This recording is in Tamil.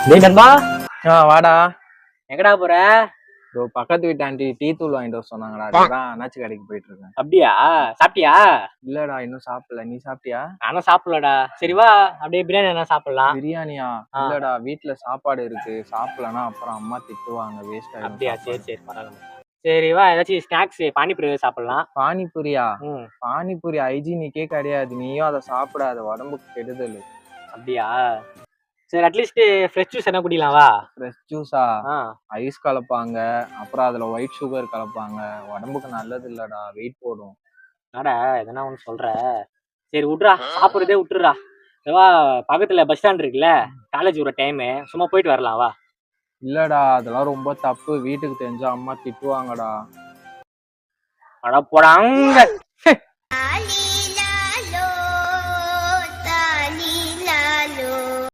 டேய் நண்பா, வாடா. எங்கடா போற? பக்கத்து வீட்டு ஆண்டி டீ தூள் வாங்கிட்டு வர சொன்னாங்கடா. அதுதான் அண்ணாச்சி கடைக்கு போயிட்டு இருக்கேன். அப்படியா? சாப்பிட்டியா? இல்லடா, இன்னும் சாப்பிடல. நீ சாப்பிட்டியா? நானும் சாப்பிடலடா. சரி வா, அப்படியே பிரியாணி என்ன சாப்பிடலாம். பிரியாணியா? இல்லடா, வீட்டுல சாப்பாடு இருக்கு. சாப்பிடலன்னா அப்புறம் அம்மா திட்டுவாங்க, வேஸ்ட் ஆயிடும். அப்படியா? சரி சரி, பரவாயில்ல. சரி வா, ஏதாச்சும் ஸ்நாக்ஸ் பானிபூரி சாப்பிடலாம். பானிபூரியா? ம். பானிபூரி ஹைஜீனிக்கே கிடையாது. நீயும் அதை சாப்பிடாத, உடம்புக்கு கெடுதல். அப்படியா? சரி, அட்லீஸ்ட் ஃப்ரெஷ் ஜூஸ் என்ன குடிக்கலாம் வா. ஃப்ரெஷ் ஜூஸா? ஆ. ஐஸ் கலப்பாங்க, அப்புறம் அதுல ஒயிட் சுகர் கலப்பாங்க. உடம்புக்கு நல்லது இல்லடா, வெயிட் போடும். என்னடா எதனா ஒன்று சொல்ற? சரி விட்றா, சாப்பிட்றதே விட்டுறா. வா, பக்கத்துல பஸ் ஸ்டாண்ட் இருக்குல்ல, காலேஜ் விடுற டைமு, சும்மா போயிட்டு வரலாம் வா. இல்லடா, அதெல்லாம் ரொம்ப தப்பு. வீட்டுக்கு தெரிஞ்சா அம்மா திட்டுவாங்கடா. அட போடாங்க.